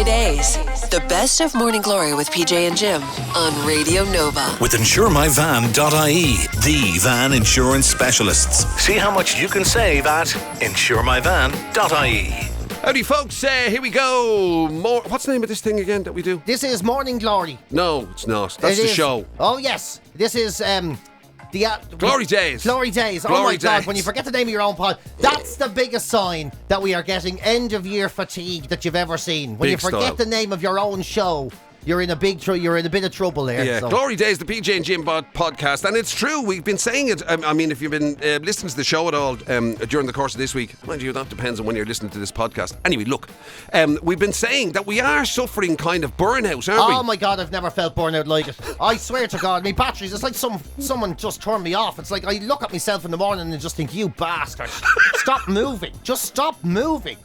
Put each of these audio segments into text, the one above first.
GloryDaze, the best of Morning Glory with PJ and Jim on Radio Nova. With InsureMyVan.ie, the van insurance specialists. See how much you can save at InsureMyVan.ie. Howdy, folks. Here we go. What's the name of this thing again that we do? This is Morning Glory. No, it's not. That's the show. Oh, yes. This is the GloryDaze. GloryDaze. Oh my God! When you forget the name of your own pod, that's the biggest sign that we are getting end of year fatigue that you've ever seen. When you forget the name of your own show, you're in a bit of trouble there. Yeah, so. GloryDaze, the PJ and Jim podcast, and it's true. We've been saying it. I mean, if you've been listening to the show at all during the course of this week, mind you, that depends on when you're listening to this podcast. Anyway, look, we've been saying that we are suffering kind of burnout, aren't we? Oh my God, I've never felt burnout like it. I swear to God, my batteries, it's like someone just turned me off. It's like I look at myself in the morning and just think, you bastard, stop moving. Just stop moving.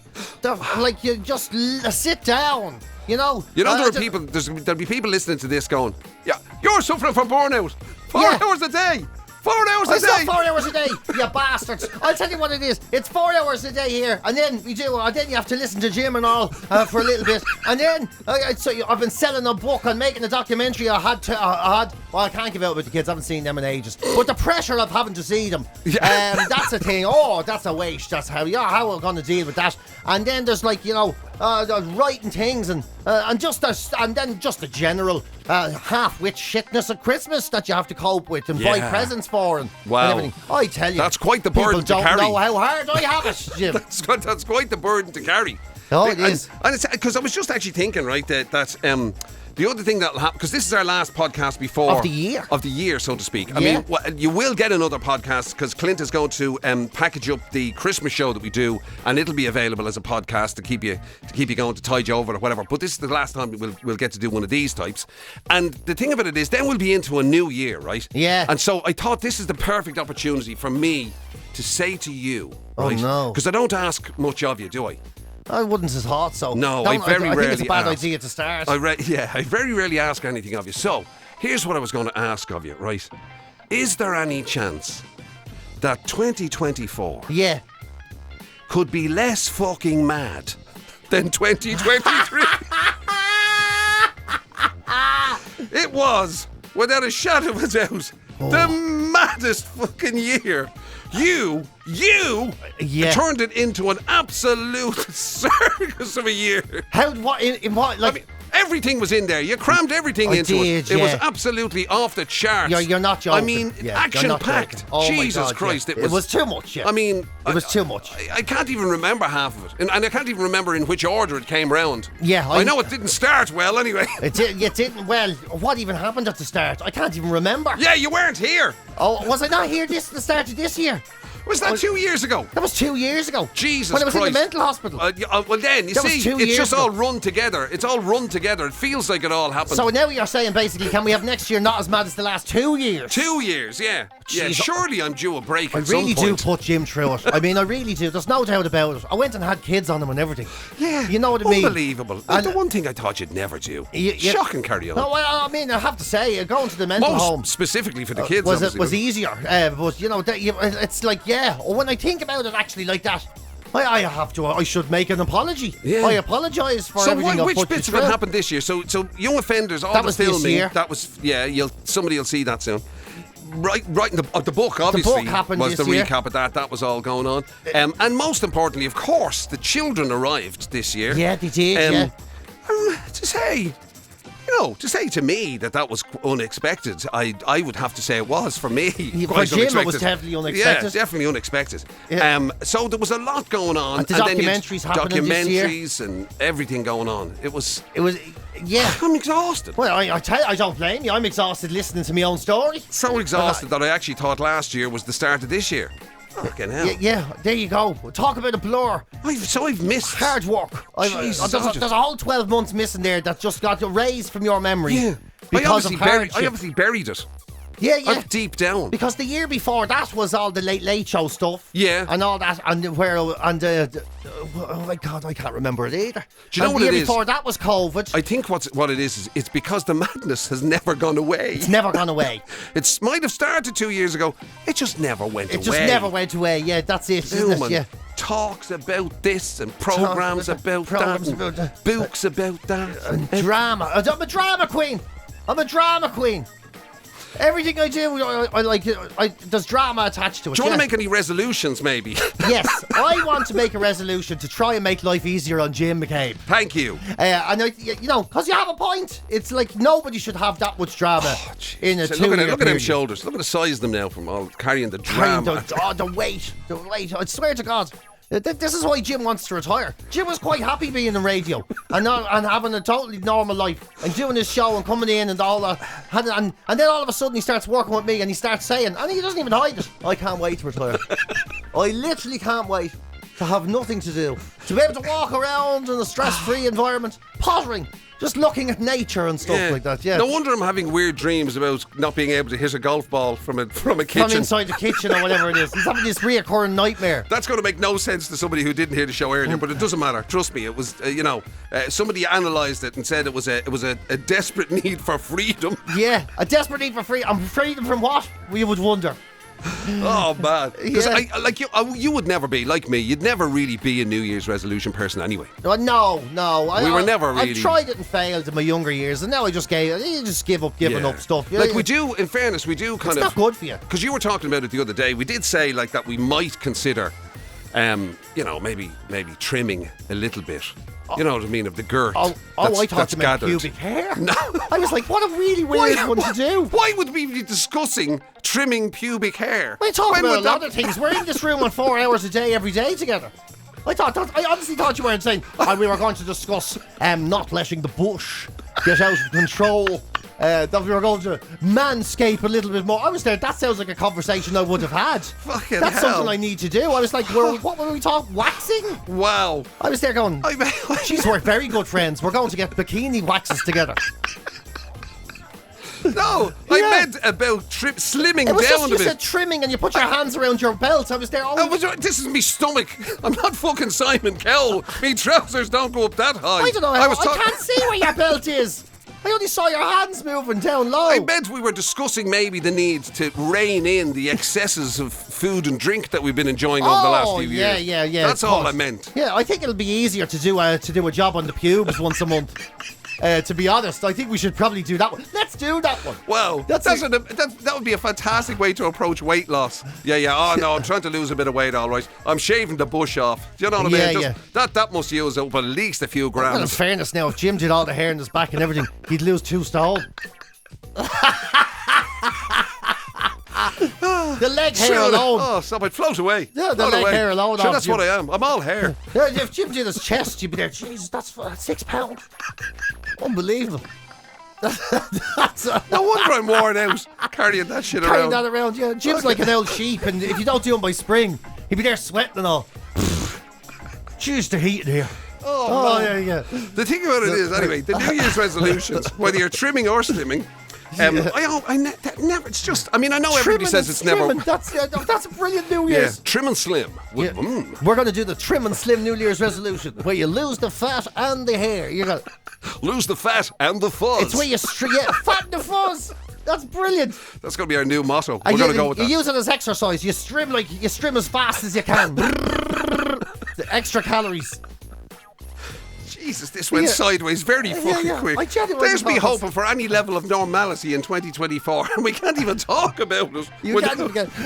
Like, you just sit down. You know there'll be people listening to this going, yeah, you're suffering from burnout. 4 hours a day. 4 hours a day. It's not 4 hours a day, you bastards. I'll tell you what it is. It's 4 hours a day here, and then you have to listen to Jim and all for a little bit, and then I've been selling a book and making a documentary. I can't give out with the kids. I haven't seen them in ages. But the pressure of having to see them, that's a thing. Oh, that's a waste. That's how we're going to deal with that. And then there's writing things and then just the general half-wit shitness of Christmas that you have to cope with and buy presents for and everything. I tell you, that's quite the burden to carry. People don't know how hard I have it, Jim. that's quite the burden to carry. Oh, it is. And it's because I was just actually thinking, right, that the other thing that'll happen, because this is our last podcast before of the year, so to speak. I mean, you will get another podcast because Clint is going to package up the Christmas show that we do, and it'll be available as a podcast to keep you going, to tide you over or whatever. But this is the last time we'll get to do one of these types. And the thing about it is, then we'll be into a new year, right? Yeah. And so I thought this is the perfect opportunity for me to say to you, right? Oh no, because I don't ask much of you, do I? I wouldn't have thought so. No, I very rarely ask. I think it's a bad idea to start. I very rarely ask anything of you. So, here's what I was going to ask of you, right? Is there any chance that 2024 could be less fucking mad than 2023? It was, without a shadow of a doubt, the maddest fucking year. You turned it into an absolute circus of a year. In what? Like, I mean, everything was in there. You crammed everything into it. It was absolutely off the charts. You're not joking. I mean, action-packed. Oh Jesus Christ. It was too much, I mean... It was too much. I can't even remember half of it. And I can't even remember in which order it came round. Yeah. I know it didn't start well anyway. It didn't. Well, what even happened at the start? I can't even remember. Yeah, you weren't here. Oh, was I not here at the start of this year? Was that 2 years ago? That was 2 years ago. Jesus Christ. When I was in the mental hospital. Well then, you see, it's just all run together. It's all run together. It feels like it all happened. So now you're saying basically, can we have next year not as mad as the last 2 years? 2 years, yeah. Jeez, yeah, surely I'm due a break at some point. I really do put Jim through it. I mean, I really do. There's no doubt about it. I went and had kids on him and everything. Yeah. You know what I mean? Unbelievable. And the one thing I thought you'd never do. Shocking, carry on. No, well, I mean, I have to say, going to the mental home. Specifically for the kids, was easier. But, you know, it's like, when I think about it actually like that, I should make an apology. Yeah. I apologise for everything I've put you through. So which bits of it happened this year? So young offenders, all the filming. This year. That was, somebody will see that soon. Writing the book, obviously, was the recap of that. That was all going on. And most importantly, of course, the children arrived this year. Yeah, they did, to say to me that was unexpected, I would have to say it was for me. For Jim, it was definitely unexpected. Yeah, definitely unexpected. Yeah. So there was a lot going on. And the documentaries happening this year. Documentaries and everything going on. It was. Yeah. I'm exhausted. Well, I don't blame you. I'm exhausted listening to my own story. So exhausted that I actually thought last year was the start of this year. Fucking hell. Yeah, there you go. Talk about a blur. I've missed hard work. There's a whole 12 months missing there that just got erased from your memory. Yeah. I obviously buried it. Yeah, yeah. I'm deep down. Because the year before that was all the late show stuff. Yeah. And all that, and oh my God, I can't remember it either. Do you know what the it year is? before that was COVID. I think what it is it's because the madness has never gone away. It's never gone away. It might have started 2 years ago. It just never went away. It just never went away. Yeah, that's it, isn't it? Yeah. Talks about this and programs about that, books about that, drama. I'm a drama queen. I'm a drama queen. Everything I do, I like. There's drama attached to it. Do you want to make any resolutions, maybe? Yes, I want to make a resolution to try and make life easier on Jim McCabe. Thank you. And because you have a point. It's like nobody should have that much drama in a 2 year period. Look at them shoulders. Look at the size of them now from all carrying the drama. The weight. I swear to God. This is why Jim wants to retire. Jim was quite happy being in radio and having a totally normal life and doing his show and coming in and all that. And then all of a sudden he starts working with me and he starts saying, and he doesn't even hide it, I can't wait to retire. I literally can't wait to have nothing to do. To be able to walk around in a stress-free environment, pottering, just looking at nature and stuff like that. Yeah. No wonder I'm having weird dreams about not being able to hit a golf ball from a kitchen. From inside the kitchen or whatever it is. He's having this reoccurring nightmare. That's going to make no sense to somebody who didn't hear the show earlier, but it doesn't matter. Trust me, it was somebody analysed it and said it was a desperate need for freedom. Yeah, a desperate need for freedom. Freedom from what? We would wonder. Oh man, because you would never be like me. You'd never really be a New Year's resolution person anyway. No. We were never really. I tried it and failed in my younger years, and now I just give up giving up stuff. We do. In fairness, we do kind of. It's not good for you. Because you were talking about it the other day. We did say like that we might consider, maybe trimming a little bit. You know what I mean, of the girth. I thought you meant pubic hair. No. I was like, what a really weird one to do. Why would we be discussing trimming pubic hair? We're talking about a lot of things. We're in this room on 4 hours a day, every day together. I honestly thought you weren't saying, we were going to discuss not letting the bush get out of control. That we were going to manscape a little bit more. I was there. That sounds like a conversation I would have had. Fucking That's hell. something I need to do. I was like, what were we talking? Waxing? Wow. I was there going, geez, we're very good friends. We're going to get bikini waxes together. No, I meant about slimming down a bit. You said trimming and you put your hands around your belt. I was there. This is me stomach. I'm not fucking Simon Cowell. Me trousers don't go up that high. I don't know. I can't see where your belt is. I only saw your hands moving down low. I meant we were discussing maybe the need to rein in the excesses of food and drink that we've been enjoying over the last few years. Yeah. That's all I meant. Yeah, I think it'll be easier to do a job on the pubes once a month. To be honest, I think we should probably do that one. Let's do that one. Wow, that would be a fantastic way to approach weight loss. Yeah. Oh no, I'm trying to lose a bit of weight. All right, I'm shaving the bush off. Do you know what I mean? That must use up at least a few grams. Well, in fairness, now if Jim did all the hair in his back and everything, he'd lose 2 stone. The leg hair alone. Oh, stop it. Float away. Yeah, the leg hair alone. Sure, that's what I am. I'm all hair. If Jim did his chest, you'd be there, Jesus, that's £6. Unbelievable. No wonder I'm worn out carrying that shit around. Carrying that around, yeah. Jim's like an old sheep, and if you don't do him by spring, he'd be there sweating and all. Jeez, the heat in here. Oh yeah. The thing about it is, anyway, the New Year's resolutions, whether you're trimming or slimming, it's just, I know everybody says it's never. That's a brilliant New Year's. Yeah, trim and slim. Yeah. We're going to do the trim and slim New Year's resolution, where you lose the fat and the hair. You're going to lose the fat and the fuzz. It's where you fat and the fuzz. That's brilliant. That's going to be our new motto. We're going to go with that. You use it as exercise. You strim as fast as you can. The extra calories. Jesus, this went sideways very fucking quick. There's me hoping for any level of normality in 2024, and we can't even talk about it.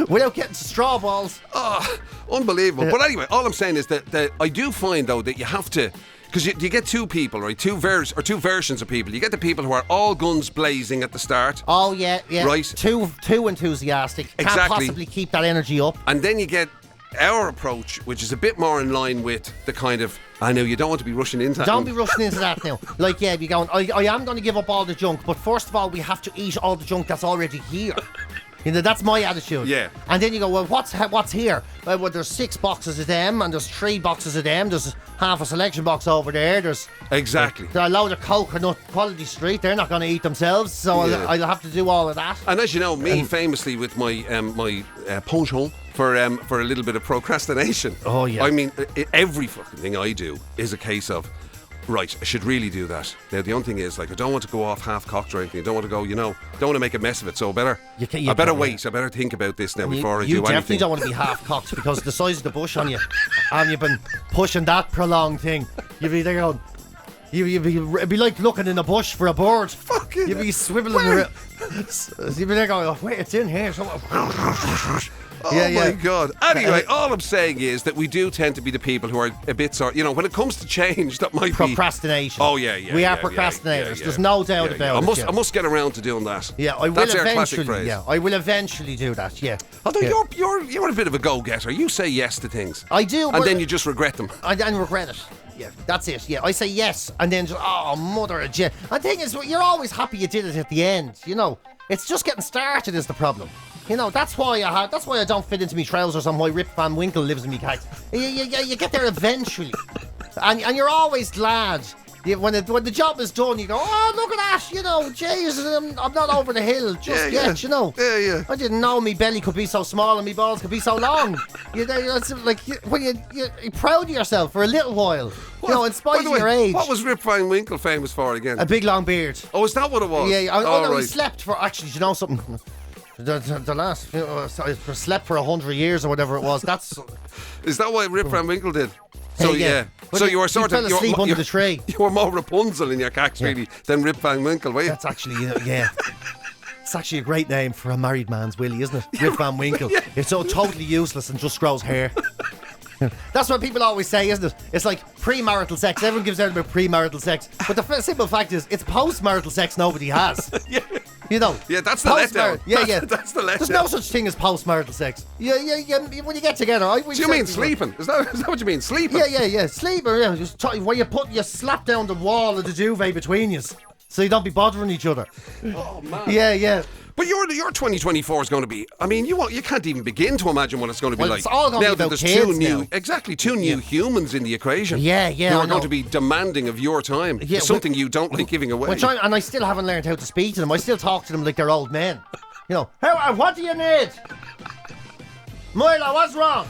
Without getting straw balls. Oh, unbelievable. But anyway, all I'm saying is that I do find, though, that you have to... Because you get two people, right? Two versions of people. You get the people who are all guns blazing at the start. Oh, yeah. Right. Too enthusiastic. Exactly. Can't possibly keep that energy up. And then you get our approach, which is a bit more in line with the kind of... I know you don't want to be rushing into that. Don't be rushing into that now. Like, you're going, I am going to give up all the junk, but first of all, we have to eat all the junk that's already here. You know, that's my attitude. Yeah. And then you go, well, what's here? Well, there's 6 boxes of them, and there's 3 boxes of them. There's half a selection box over there. There's Exactly. a load of Coconut Quality Street. They're not going to eat themselves, so I'll have to do all of that. And as you know, me famously with my penchant for a little bit of procrastination. Oh, yeah. I mean, every fucking thing I do is a case of, right, I should really do that. Now, the only thing is, like, I don't want to go off half-cocked or anything. I don't want to go, don't want to make a mess of it. So I better wait. I better think about this now before I do anything. You definitely don't want to be half-cocked because the size of the bush on you, and you've been pushing that prolonged thing. You'd be there going, it'd be like looking in a bush for a bird. Fucking You'd be swiveling around. You'd be there going, oh, wait, it's in here. Oh my God. Anyway, all I'm saying is that we do tend to be the people who are a bit when it comes to change, that might procrastination. Oh yeah. We are procrastinators. There's no doubt about it. I must get around to doing that. Yeah, I will That's eventually. our classic phrase. Yeah, I will eventually do that. Yeah. Although you're a bit of a go-getter. You say yes to things. I do, and then you just regret them. I then regret it. Yeah, that's it. Yeah, I say yes, and then just mother of Jim. And the thing is, you're always happy you did it at the end. You know, it's just getting started is the problem. You know, that's why I don't fit into me trousers and why Rip Van Winkle lives in me cat. You get there eventually, and you're always glad. When the job is done, you go, oh, look at that, you know, Jesus, I'm not over the hill just yet, you know. Yeah. I didn't know me belly could be so small and me balls could be so long. When you're proud of yourself for a little while, in spite of your age. What was Rip Van Winkle famous for again? A big long beard. Oh, is that what it was? Yeah, right. He slept for, actually, do you know something? The last, slept for 100 years or whatever it was. Is that what Rip Van Winkle did? So so you were sort of asleep under the tree. You were more Rapunzel in your cacks really than Rip Van Winkle, were you? That's actually It's actually a great name for a married man's willy, isn't it? Rip Van Winkle. Yeah. It's so totally useless and just grows hair. That's what people always say, isn't it? It's like premarital sex. Everyone gives out about premarital sex, but the simple fact is, it's postmarital sex nobody has. Yeah. You know. Yeah, that's the letdown. Yeah. That's the letdown. There's no such thing as postmarital sex. Yeah. When you get together, do you mean sleeping? Is that what you mean? Sleeping? Yeah. Sleeping. Yeah. Just where you slap down the wall of the duvet between you, so you don't be bothering each other. Oh man. Yeah. But your 2024 is going to be. I mean, you can't even begin to imagine what it's going to be like. It's all going to be about there's kids now. Two new humans in the equation. Yeah. Who are going to be demanding of your time. Yeah, something you don't like giving away. And I still haven't learned how to speak to them. I still talk to them like they're old men. You know, what do you need? Milo, what's wrong?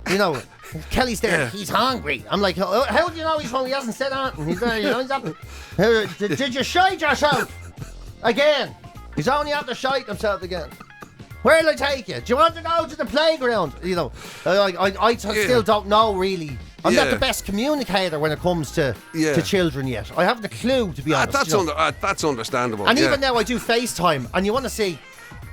You know, Kelly's there. Yeah. He's hungry. I'm like, how do you know he's hungry? He hasn't said anything. He's there. Did you shite yourself again? He's only out to shite himself again. Where'll I take you? Do you want to go to the playground? You know, I still don't know really. I'm not the best communicator when it comes to children yet. I haven't a clue, to be honest. That's understandable. And even now I do FaceTime, and you want to see.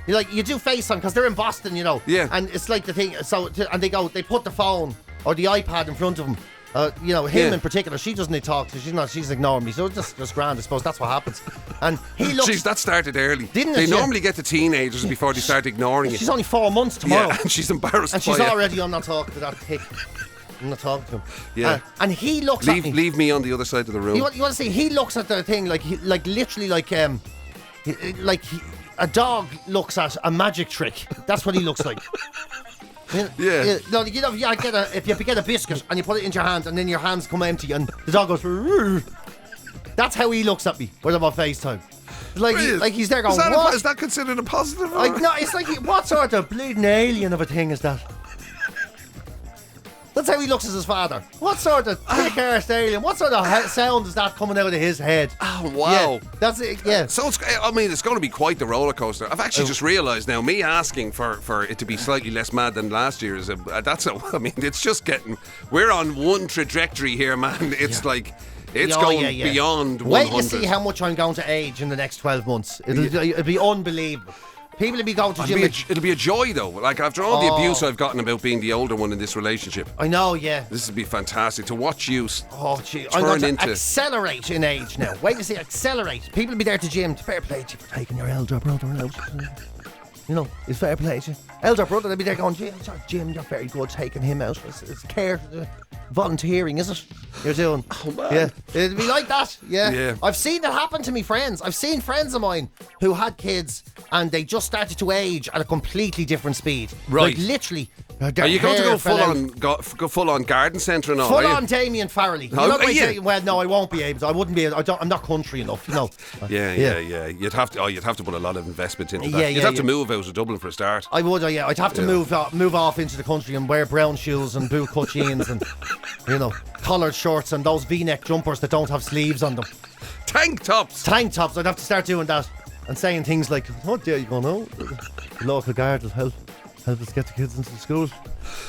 You do FaceTime because they're in Boston, you know. Yeah. And it's like the thing. So and they put the phone or the iPad in front of them. Him in particular, she doesn't talk to. She's ignoring me. So it's just grand, I suppose. That's what happens. And he looks. Jeez, that started early. Didn't they it? normally get to teenagers before they start ignoring you. She's only 4 months tomorrow. Yeah, and she's embarrassed. And she's already. I'm not talking to that pig. I'm not talking to him. Yeah. And he looks at me. Leave me on the other side of the room. You want to see? He looks at the thing like literally like a dog looks at a magic trick. That's what he looks like. Yeah. If you get a biscuit and you put it into your hands and then your hands come empty and the dog goes. Rrr. That's how he looks at me when I'm on FaceTime. Like he's there going. What? Is that considered a positive? No, it's like what sort of bleeding alien of a thing is that? That's how he looks as his father. What sort of thick-arsed alien? What sort of sound is that coming out of his head? Oh, wow. Yeah, that's it, yeah. So, it's going to be quite the roller coaster. I've actually just realised now, me asking for it to be slightly less mad than last year is it's just getting... We're on one trajectory here, man. It's like... It's going beyond 100. Wait to see how much I'm going to age in the next 12 months. It'll be unbelievable. People will be going to gym. It'll be a joy though. Like after all the abuse I've gotten about being the older one in this relationship. I know, yeah. This would be fantastic to watch you. I'm going to accelerate in age now. Wait to see, accelerate. People will be there to gym. Fair play to you for taking your elder brother out. You know, it's fair play to you. Elder brother, they'll be there going, Jim, you're very good taking him out. It's care, volunteering, is it? You're doing. Oh, man. Yeah, it'd be like that. Yeah. I've seen it happen to me friends. I've seen friends of mine who had kids and they just started to age at a completely different speed. Right. Like literally. Are you going to go full on garden centre and all? Full on Damien Farrelly. Well, no, I won't be able to. I wouldn't be able. I'm not country enough, you know. Yeah. You'd have to put a lot of investment into that. You'd have to move out of Dublin for a start. I would, yeah. I'd have to move off into the country and wear brown shoes and boot cut jeans and, you know, collared shorts and those V-neck jumpers that don't have sleeves on them. Tank tops. I'd have to start doing that and saying things like, "What day are you going out? The local guard will help us get the kids into school.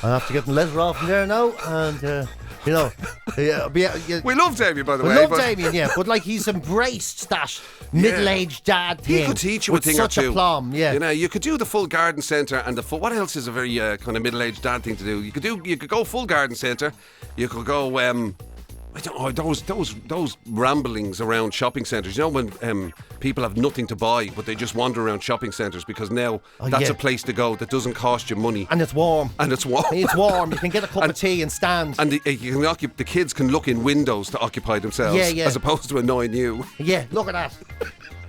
I have to get the letter off from there now, and you know, we love Damien, by the way. We love Damien, yeah, but like he's embraced that middle-aged dad thing. He could teach you with a thing or such two. Aplomb, yeah. You know, you could do the full garden centre and the full. What else is a very kind of middle-aged dad thing to do? You could go full garden centre. You could go. I don't know, those ramblings around shopping centres. You know when people have nothing to buy, but they just wander around shopping centres because now that's a place to go that doesn't cost you money. And it's warm. It's warm. You can get a cup of tea and stand. And the kids can look in windows to occupy themselves as opposed to annoying you. Yeah, look at that.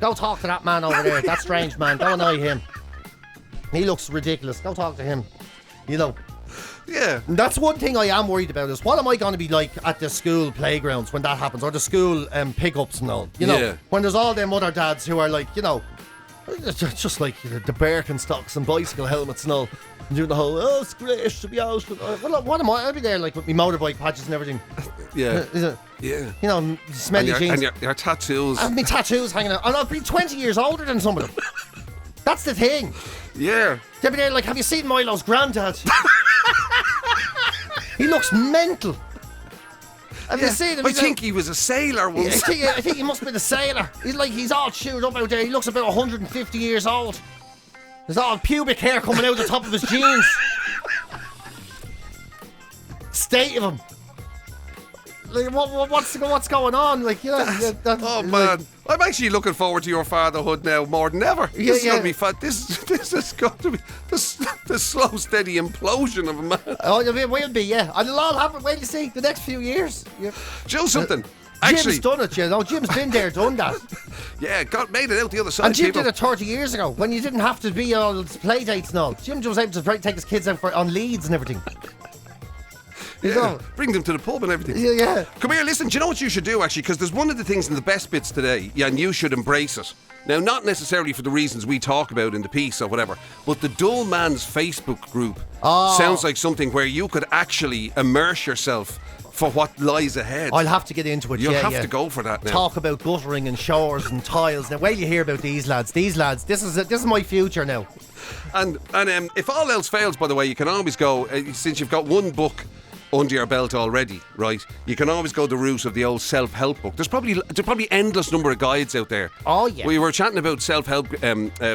Go talk to that man over there. That strange man. Don't annoy him. He looks ridiculous. Go talk to him. You know. Yeah. And that's one thing I am worried about is what am I going to be like at the school playgrounds when that happens, or the school pickups and all. You know, when there's all them other dads who are like, you know, just like the Birkenstocks and bicycle helmets and all, and doing the whole, it's great to be out. Well, what am I? I'll be there like with my motorbike patches and everything. Yeah. You know, smelly jeans. And your tattoos. I have my tattoos hanging out. And I'll be 20 years older than some of them. That's the thing. Yeah. They'll be there like, have you seen Milo's granddad? He looks mental. Have you seen him? I think he was a sailor once. I think he must have been a sailor. He's all chewed up out there. He looks about 150 years old. There's all pubic hair coming out the top of his jeans. State of him. Like, what's going on? Like, you know, oh man, I'm actually looking forward to your fatherhood now more than ever. This is going to be fun. This is going to be the slow, steady implosion of a man. Oh, it will be, yeah. And it'll all happen. Wait, you see, the next few years. Yeah. Do you know something? Jim's done it, you know. Jim's been there, done that. Yeah, made it out the other side. And Jim did it 30 years ago when you didn't have to be on play dates and all. Jim was able to take his kids out on leads and everything. Yeah, bring them to the pub and everything. Yeah. Come here, listen, do you know what you should do, actually? Because there's one of the things in the best bits today, and you should embrace it. Now, not necessarily for the reasons we talk about in the piece or whatever, but the Dull Man's Facebook group sounds like something where you could actually immerse yourself for what lies ahead. I'll have to get into it. You'll have to go for that now. Talk about guttering and showers and tiles. Now, wait, you hear about these lads. This is my future now. And if all else fails, by the way, you can always go, since you've got one book under your belt already, right? You can always go the route of the old self-help book. There's probably endless number of guides out there. Oh yeah. We were chatting about self-help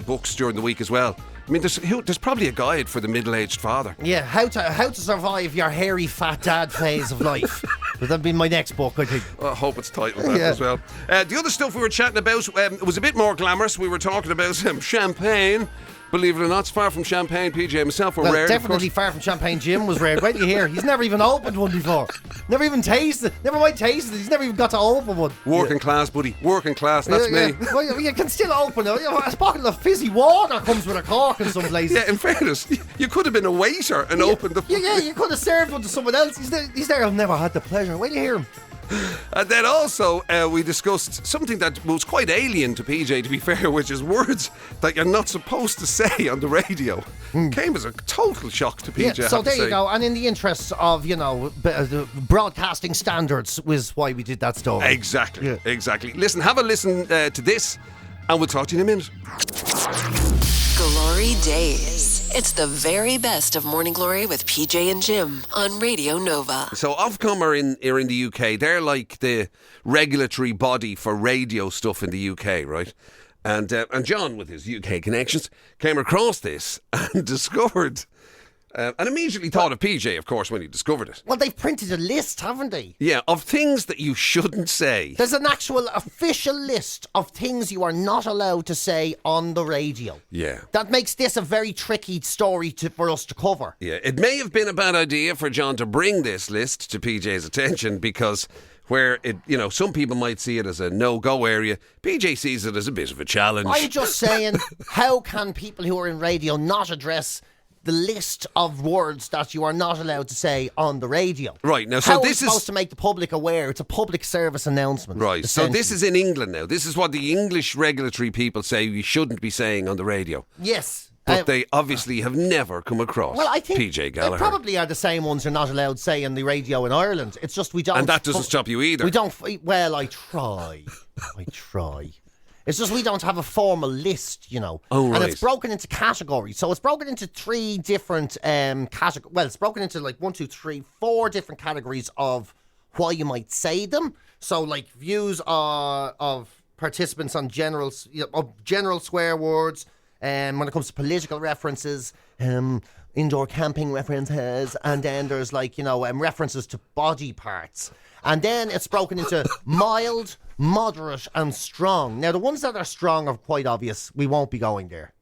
books during the week as well. I mean, there's probably a guide for the middle-aged father. Yeah, how to survive your hairy fat dad phase of life. That'll be my next book, I think. Well, I hope it's titled that as well. The other stuff we were chatting about was a bit more glamorous. We were talking about champagne. Believe it or not, it's far from champagne. PJ and myself were rare. Definitely far from champagne. Jim was rare. Wait till you hear. He's never even opened one before. Never even tasted. Never mind tasted. He's never even got to open one. Working class, buddy. Working class. That's me. Well, you can still open it. A bottle of fizzy water comes with a cork in some places. Yeah, in fairness, you could have been a waiter and opened the. Yeah, you could have served one to someone else. He's there. I've never had the pleasure. Wait till you hear him. And then also we discussed something that was quite alien to PJ, to be fair, which is words that you're not supposed to say on the radio. Came as a total shock to PJ. Yeah, so there you go. And in the interests of, you know, broadcasting standards was why we did that story. Exactly. Listen, have a listen to this and we'll talk to you in a minute. GloryDaze. It's the very best of Morning Glory with PJ and Jim on Radio Nova. So Ofcom are in the UK. They're like the regulatory body for radio stuff in the UK, right? And John, with his UK connections, came across this and discovered And immediately thought of PJ, of course, when he discovered it. Well, they've printed a list, haven't they? Yeah, of things that you shouldn't say. There's an actual official list of things you are not allowed to say on the radio. Yeah. That makes this a very tricky story for us to cover. Yeah, it may have been a bad idea for John to bring this list to PJ's attention because where it, some people might see it as a no-go area, PJ sees it as a bit of a challenge. I'm just saying, how can people who are in radio not address the list of words that you are not allowed to say on the radio? Right, now, so how this is supposed to make the public aware. It's a public service announcement. Right, so this is in England now. This is what the English regulatory people say you shouldn't be saying on the radio. Yes. But they obviously have never come across I think PJ Gallagher. They probably are the same ones you're not allowed to say on the radio in Ireland. It's just we don't... And that doesn't stop you either. We don't... Well, I try. I try. It's just we don't have a formal list, Oh, right. And it's broken into categories. So it's broken into 3 different categories. Well, it's broken into 4 different categories of why you might say them. So, views of participants on general swear words. When it comes to political references, indoor camping references, and then there's references to body parts. And then it's broken into mild, moderate, and strong. Now, the ones that are strong are quite obvious. We won't be going there.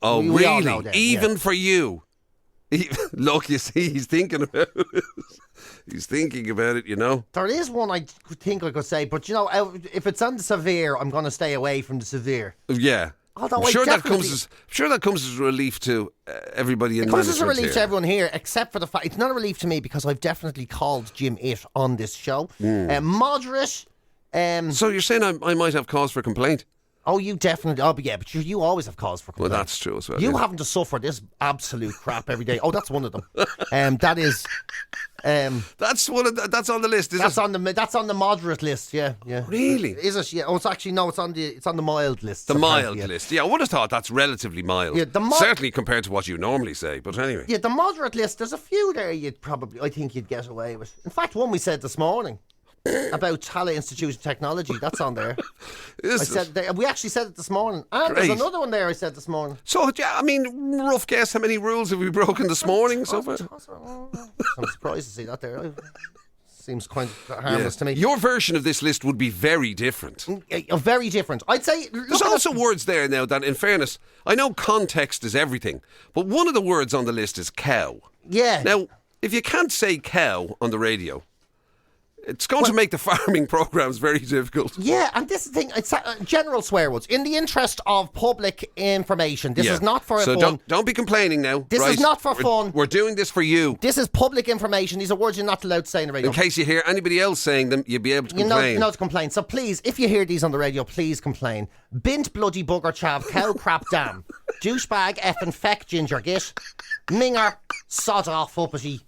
Oh, we all really? know them, Even for you? Look, you see, he's thinking about it. He's thinking about it, There is one I think I could say, but, if it's on the severe, I'm going to stay away from the severe. Yeah. Although I'm sure that comes as relief to everybody in management. It comes as a relief here. to everyone here, except for the fact it's not a relief to me because I've definitely called Jim it on this show. Moderate. So you're saying I might have cause for complaint? Oh, you definitely. Oh, yeah, but you always have cause for complaint. Well, that's true as well. You having to suffer this absolute crap every day. Oh, that's one of them. That is. That's that's on the list. That's on the moderate list. Yeah. Really? Is it? Yeah. Oh, it's actually no. It's on the mild list. The mild list. Yeah, I would have thought that's relatively mild. Yeah, certainly compared to what you normally say. But anyway. Yeah, the moderate list. There's a few there. I think you'd get away with. In fact, one we said this morning. About Tallaght Institute of Technology, that's on there. We actually said it this morning. And there's another one there I said this morning. So, yeah, rough guess, how many rules have we broken this morning so far? I'm surprised to see that there. Seems quite harmless to me. Your version of this list would be very different. Very different. I'd say... There's also words there now that, in fairness, I know context is everything, but one of the words on the list is cow. Yeah. Now, if you can't say cow on the radio... It's going to make the farming programmes very difficult. Yeah, and this is the thing, it's general swear words. In the interest of public information, this is not for fun. So don't be complaining now. This is not for fun. We're doing this for you. This is public information. These are words you're not allowed to say on the radio. In case you hear anybody else saying them, you'll be able to complain. You know to complain. So please, if you hear these on the radio, please complain. Bint bloody bugger chav, cow crap damn. Douchebag effing feck ginger git. Minger, sod off uppity.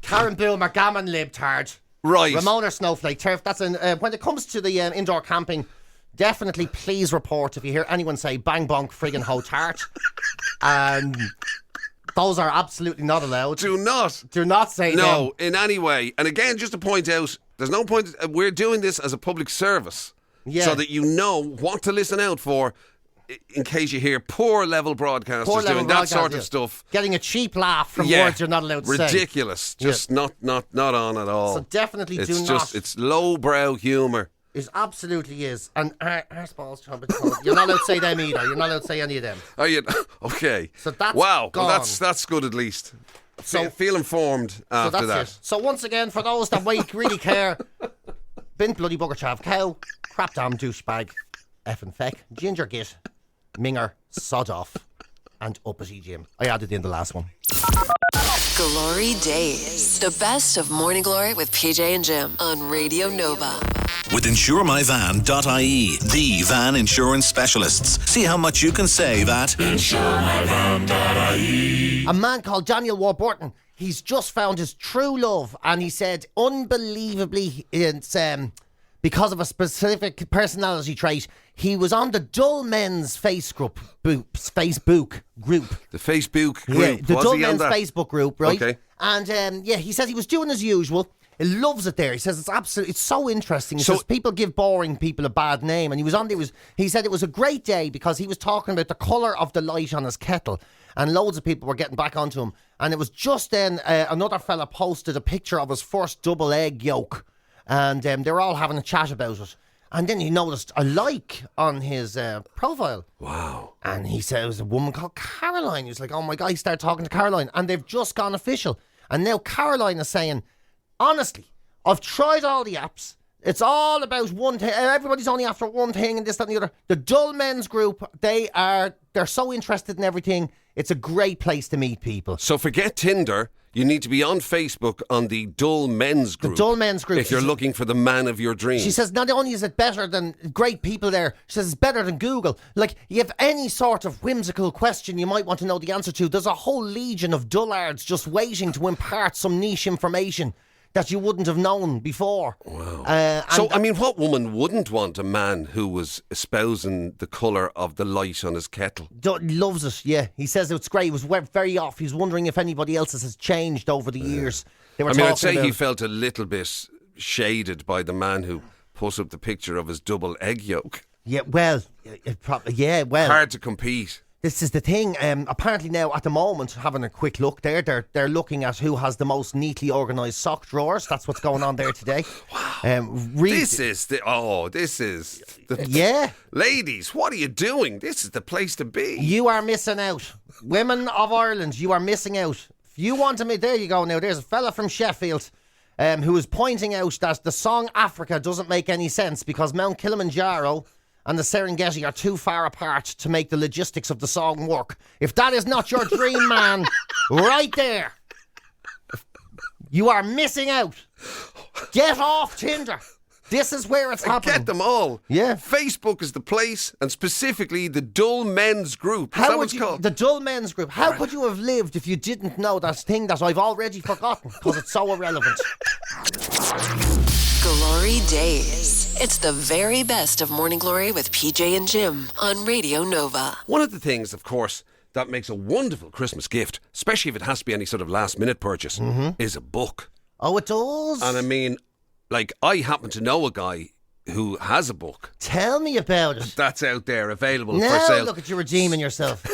Karen Boomer, gammon libtard. Right. Ramona Snowflake Turf. That's when it comes to the indoor camping, definitely please report if you hear anyone say bang bonk friggin' ho tart. And those are absolutely not allowed. Do not say no them. In any way. And again, just to point out, there's no point. We're doing this as a public service, so that you know what to listen out for. In case you hear poor level broadcasters doing that sort of stuff. Getting a cheap laugh from words you're not allowed to say. Ridiculous. Just not on at all. So definitely It's lowbrow humour. It absolutely is. And arseballs, you're not allowed to say them either. You're not allowed to say any of them. Are you? Okay. So that's gone. Well, that's good at least. So feel informed after that. It. So once again, for those that might really care, bint bloody bugger chav, cow, crap damn douchebag, effing feck, ginger git, minger, sod off, and uppity Jim. I added in the last one. GloryDaze, the best of Morning Glory with PJ and Jim on Radio Nova. With InsureMyVan.ie, the van insurance specialists. See how much you can save at InsureMyVan.ie. A man called Daniel Warburton, he's just found his true love, and he said, unbelievably, it's because of a specific personality trait, he was on the Dull Men's Facebook group. The Facebook group. Yeah, the Dull Men's Facebook group, right? Okay. And he said he was doing as usual. He loves it there. He says it's so interesting. He says people give boring people a bad name, and he was on there. He said it was a great day because he was talking about the colour of the light on his kettle, and loads of people were getting back onto him. And it was just then another fella posted a picture of his first double egg yolk, and they were all having a chat about it. And then he noticed a like on his profile. Wow. And he said it was a woman called Caroline. He was like, oh my God, he started talking to Caroline. And they've just gone official. And now Caroline is saying, honestly, I've tried all the apps. It's all about one thing. Everybody's only after one thing and this, that and the other. The Dull Men's group, they're so interested in everything. It's a great place to meet people. So forget Tinder. You need to be on Facebook on the Dull Men's group. The Dull Men's group. If you're looking for the man of your dreams. She says not only is it better than great people there, she says it's better than Google. Like, you have any sort of whimsical question you might want to know the answer to, there's a whole legion of dullards just waiting to impart some niche information that you wouldn't have known before. Wow. So, I mean, what woman wouldn't want a man who was espousing the colour of the light on his kettle? Loves it, yeah. He says it's great. He was very off. He's wondering if anybody else's has changed over the years. I'd say he felt a little bit shaded by the man who put up the picture of his double egg yolk. Yeah, well, hard to compete. This is the thing. Apparently now, at the moment, having a quick look there, they're looking at who has the most neatly organised sock drawers. That's what's going on there today. Wow. This is the yeah. Ladies, what are you doing? This is the place to be. You are missing out. Women of Ireland, you are missing out. If you want to meet, there you go now. There's a fella from Sheffield who is pointing out that the song Africa doesn't make any sense because Mount Kilimanjaro and the Serengeti are too far apart to make the logistics of the song work. If that is not your dream, man, right there, you are missing out. Get off Tinder. This is where it's happening. Get them all. Yeah. Facebook is the place, and specifically the Dull Men's group. Is that what it's called? The Dull Men's group. How could you have lived if you didn't know that thing that I've already forgotten because it's so irrelevant? GloryDaze. It's the very best of Morning Glory with PJ and Jim on Radio Nova. One of the things, of course, that makes a wonderful Christmas gift, especially if it has to be any sort of last-minute purchase, is a book. Oh, it does? And I mean, like, I happen to know a guy who has a book. Tell me about it. That's out there, available for now sale. Look at you redeeming yourself.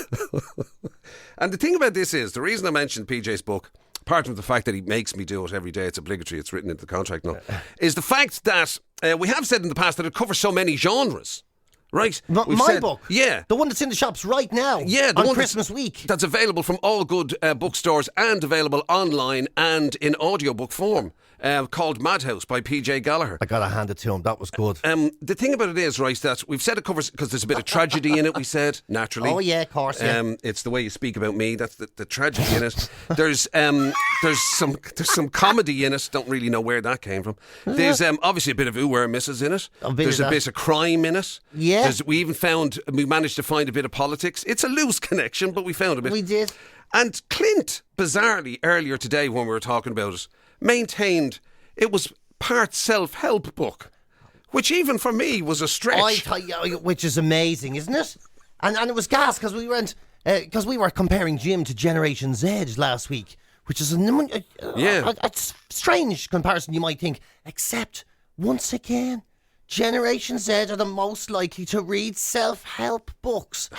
And the thing about this is, the reason I mentioned PJ's book, apart from the fact that he makes me do it every day, it's obligatory, it's written into the contract now, is the fact that we have said in the past that it covers so many genres. Right? My book? Yeah. The one that's in the shops right now. Yeah, the on one Christmas week. That's available from all good bookstores and available online and in audiobook form. Called Madhouse by PJ Gallagher. I gotta hand it to him, that was good. The thing about it is, right, that we've said it covers, because there's a bit of tragedy in it, we said, naturally. Oh yeah, of course, yeah. It's the way you speak about me, that's the tragedy in it. There's some comedy in it, don't really know where that came from. There's obviously a bit of ooh, misses in it. There's a bit of crime in it. Yeah. We managed to find a bit of politics. It's a loose connection, but we found a bit. We did. And Clint, bizarrely, earlier today when we were talking about it, maintained it was part self-help book, which even for me was a stretch. Which is amazing, isn't it? And it was gas because we were comparing Jim to Generation Z last week, which is a strange comparison you might think, except once again, Generation Z are the most likely to read self-help books.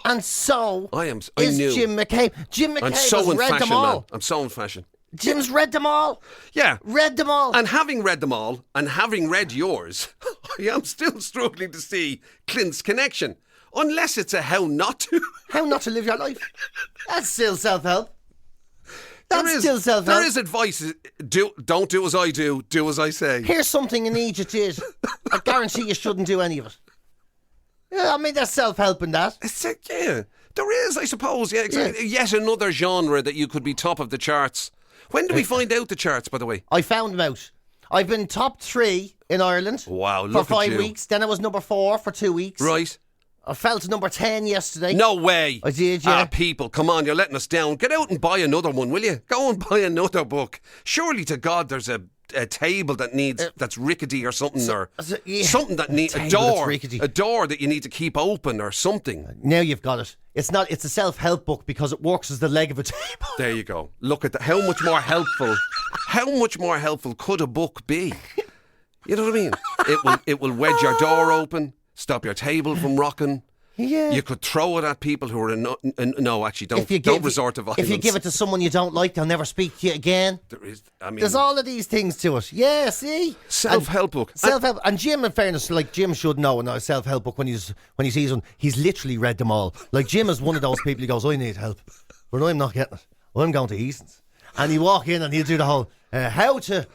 And so is Jim McCabe. Jim McCabe has read them all. Man. I'm so in fashion. Jim's read them all. Yeah. Read them all. And having read them all, and having read yours, I am still struggling to see Clint's connection. Unless it's a how not to. How not to live your life. That's still self-help. Still self-help. There is advice. Don't do as I do as I say. Here's something you need you did. I guarantee you shouldn't do any of it. Yeah, I mean, that's self-help in that. Yeah, there is, I suppose. Yeah, exactly. Yeah. Yet another genre that you could be top of the charts. When do we find out the charts, by the way? I found them out. I've been top 3 in Ireland. Wow, for 5 weeks. Then I was number 4 for 2 weeks. Right. I fell to number 10 yesterday. No way. I did, yeah. People, come on, you're letting us down. Get out and buy another one, will you? Go and buy another book. Surely to God there's a a table that needs that's rickety or something, yeah. something that needs a door that you need to keep open or something. Now you've got it. It's a self-help book because it works as the leg of a table. There you go. Look at that. How much more helpful? How much more helpful could a book be? You know what I mean? It will wedge your door open, stop your table from rocking. Yeah. You could throw it at people who are no, actually, don't resort to violence. If you give it to someone you don't like, they'll never speak to you again. There's all of these things to it. Yeah, see? Self-help book. Self-help. And Jim, in fairness, like Jim should know a self-help book when he sees one. He's literally read them all. Like Jim is one of those people who goes, I need help. But I'm not getting it. I'm going to Easton's. And he'll walk in and he'll do the whole, how to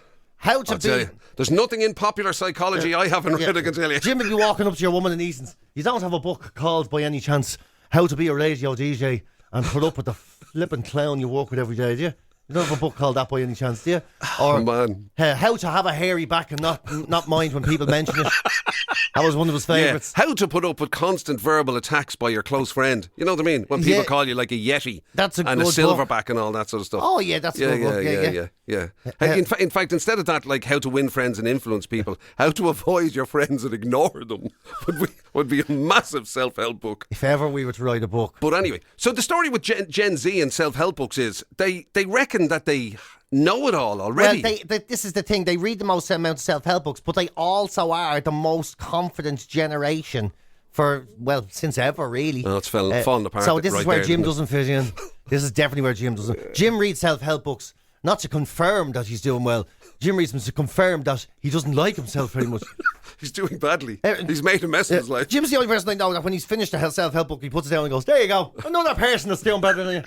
be... There's nothing in popular psychology I haven't read, I can tell you. Jim will be walking up to your woman in Easton's. You don't have a book called, by any chance, How to Be a Radio DJ and Put Up with the Flippin' Clown You Work With Every Day, do you? You don't have a book called that by any chance, do you? Or man. How to Have a Hairy Back and not mind when people mention it. That was one of his favourites. Yeah. How to put up with constant verbal attacks by your close friend. You know what I mean? When people call you like a yeti and a silverback and all that sort of stuff. Oh, yeah, that's a good book. Yeah. In fact, instead of that, like how to win friends and influence people, how to avoid your friends and ignore them would be a massive self-help book. If ever we were to write a book. But anyway, so the story with Gen Z and self-help books is they reckon that they know it all already. Well, this is the thing. They read the most amount of self-help books, but they also are the most confident generation since ever, really. Oh, it's falling apart. So this right is where there, Jim doesn't fit in. This is definitely where Jim doesn't. Jim reads self-help books not to confirm that he's doing well. Jim reads them to confirm that he doesn't like himself very much. He's doing badly. He's made a mess of his life. Jim's the only person I know that when he's finished a self-help book, he puts it down and goes, there you go. Another person that's doing better than you.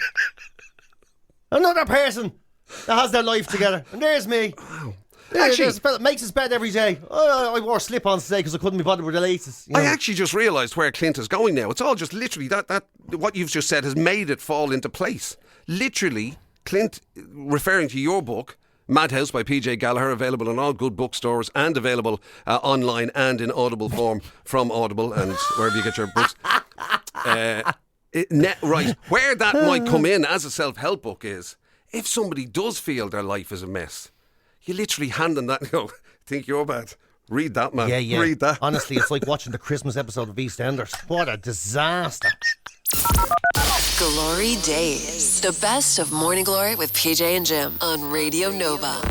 Another person that has their life together. And there's me. Wow. Actually, makes his bed every day. I wore slip-ons today because I couldn't be bothered with the laces. I actually just realised where Clint is going now. It's all just literally that what you've just said has made it fall into place. Literally, Clint, referring to your book, Madhouse by PJ Gallagher, available in all good bookstores and available online and in audible form from Audible and wherever you get your books. Right, where that might come in as a self-help book is if somebody does feel their life is a mess, you literally hand them that and go, think you're bad. Read that, man. Yeah. Read that. Honestly, it's like watching the Christmas episode of EastEnders. What a disaster. GloryDaze. The best of Morning Glory with PJ and Jim on Radio Nova.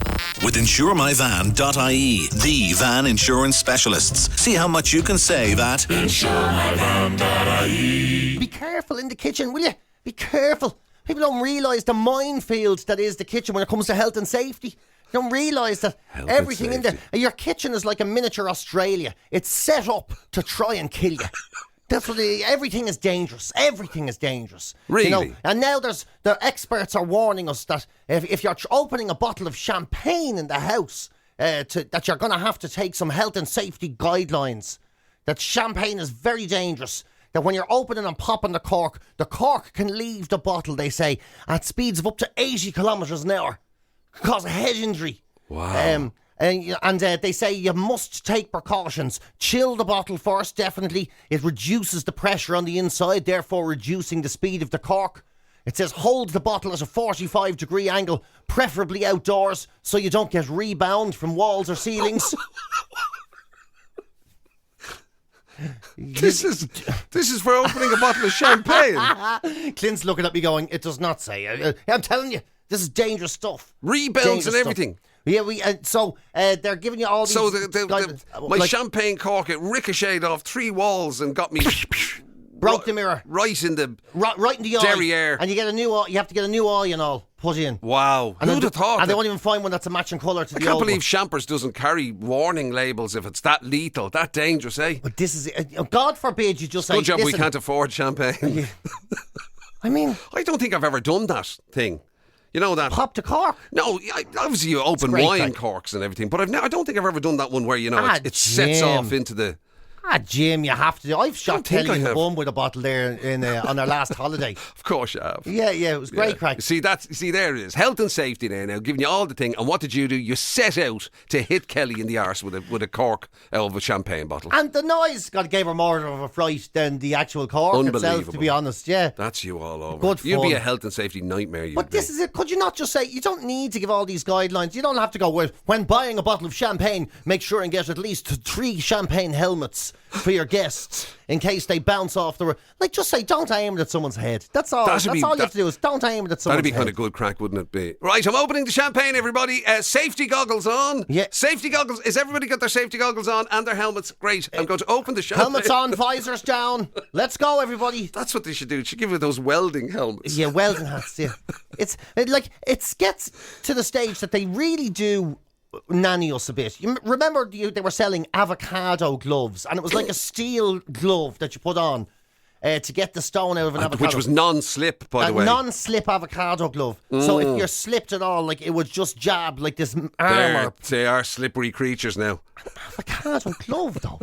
With InsureMyVan.ie, the van insurance specialists. See how much you can save at InsureMyVan.ie. Be careful in the kitchen, will you? Be careful. People don't realise the minefield that is the kitchen when it comes to health and safety. You don't realise that everything in there. Your kitchen is like a miniature Australia. It's set up to try and kill you. That's what everything is dangerous. Everything is dangerous. Really? You know? And now the experts are warning us that if you're opening a bottle of champagne in the house, that you're going to have to take some health and safety guidelines. That champagne is very dangerous. That when you're opening and popping the cork can leave the bottle, they say, at speeds of up to 80 kilometres an hour. Cause a head injury. Wow. And they say you must take precautions. Chill the bottle first, definitely. It reduces the pressure on the inside, therefore reducing the speed of the cork. It says hold the bottle at a 45-degree angle, preferably outdoors, so you don't get rebound from walls or ceilings. This is for opening a bottle of champagne. Clint's looking at me going, it does not say. I'm telling you, this is dangerous stuff. Rebounds and everything. Yeah, they're giving you all these... So my champagne cork, it ricocheted off 3 walls and got me... Broke the mirror. Right in the eye. derriere. And you have to get a new eye and all put in. Wow. Who'd have thought? And they won't even find one that's a matching colour to the old one. I can't believe Champers doesn't carry warning labels if it's that lethal, that dangerous, eh? But this is... God forbid you just say... Good job we can't afford champagne. I mean... I don't think I've ever done that thing. You know that? Pop the cork? No, obviously you open wine corks and everything, but I don't think I've ever done that one where, it sets off into the... Jim, you have to. I've shot think Kelly I in the have. bum with a bottle there on our last holiday. Of course you have. Yeah, it was great crack. See, there it is. Health and safety there now, giving you all the thing. And what did you do? You set out to hit Kelly in the arse with a cork of a champagne bottle. And the noise gave her more of a fright than the actual cork itself, to be honest. Yeah. That's you all over. Good You'd be fun. a health and safety nightmare. But this is it. Could you not just say, you don't need to give all these guidelines. You don't have to go with, when buying a bottle of champagne, make sure and get at least 3 champagne helmets for your guests in case they bounce off the... Like, just say, don't aim it at someone's head. That's all. That's all you have to do is don't aim it at someone's head. That'd be kind of good crack, wouldn't it be? Right, I'm opening the champagne, everybody. Safety goggles on. Yeah. Safety goggles. Is everybody got their safety goggles on and their helmets? Great. I'm going to open the champagne. Helmets on, visors down. Let's go, everybody. That's what they should do. They should give you those welding helmets. Yeah, welding hats, yeah. It gets to the stage that they really do nanny us a bit. You remember they were selling avocado gloves, and it was like a steel glove that you put on to get the stone out of an avocado. Which was non-slip, by the way. A non-slip avocado glove. So if you're slipped at all, like, it would just jab like this armour. They are slippery creatures now. Avocado glove, though.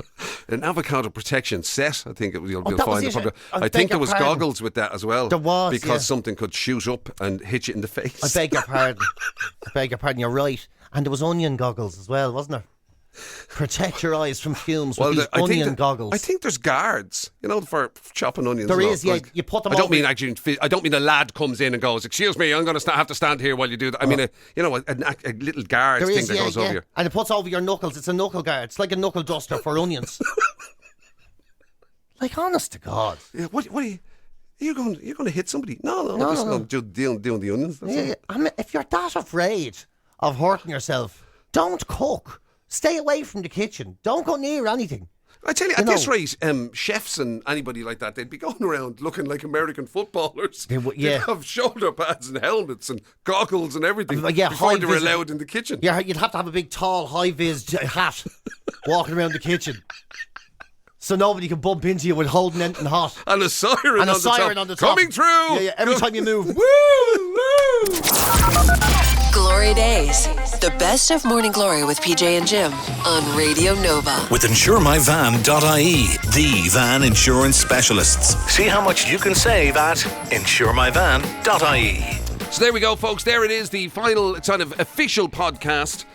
An avocado protection set, I think you'll that was find. it. I think there was goggles with that as well. There was, because something could shoot up and hit you in the face. I beg your pardon. You're right. And there was onion goggles as well, wasn't there? Protect your eyes from fumes with these onion goggles. I think there's guards, for chopping onions. There is, yeah. You put them. I don't mean a lad comes in and goes, "Excuse me, I'm going to have to stand here while you do that." I mean, a little guard thing that goes over you, and it puts over your knuckles. It's a knuckle guard. It's like a knuckle duster for onions. Like, honest to God. Yeah. What are you? You're going to hit somebody? No. I'm just doing the onions. Yeah. I mean, if you're that afraid of hurting yourself, don't cook. Stay away from the kitchen. Don't go near anything. I tell you, at this rate, chefs and anybody like that, they'd be going around looking like American footballers. They'd have shoulder pads and helmets and goggles and everything before they were allowed in the kitchen. Yeah, you'd have to have a big, tall, high-vis hat walking around the kitchen. So nobody can bump into you with holding anything hot. And a siren on the top. Coming through. Yeah, every time you move. Woo! GloryDaze, the best of Morning Glory with PJ and Jim on Radio Nova. With InsureMyVan.ie, the van insurance specialists. See how much you can save at InsureMyVan.ie. So there we go, folks. There it is, the final kind of official podcast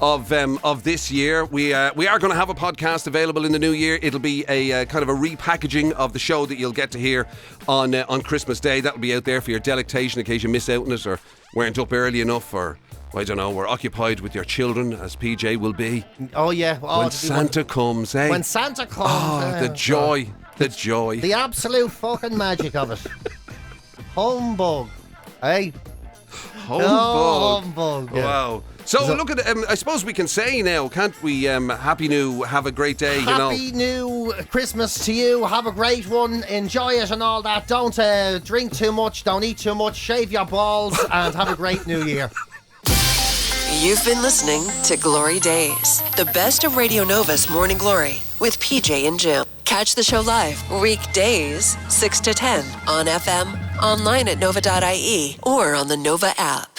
of this year. We are going to have a podcast available in the new year. It'll be a kind of a repackaging of the show that you'll get to hear on Christmas Day. That'll be out there for your delectation in case you miss out on it or weren't up early enough, or I don't know, were occupied with your children, as PJ will be. Oh yeah, when Santa comes, eh? When Santa comes, the joy, the absolute fucking magic of it. Humbug, eh? Humbug. Yeah. Wow. So look at I suppose we can say now, can't we? Happy New, have a great day. Happy New Christmas to you. Have a great one. Enjoy it and all that. Don't drink too much. Don't eat too much. Shave your balls and have a great New Year. You've been listening to GloryDaze, the best of Radio Nova's Morning Glory with PJ and Jim. Catch the show live weekdays 6 to 10 on FM, online at nova.ie, or on the Nova app.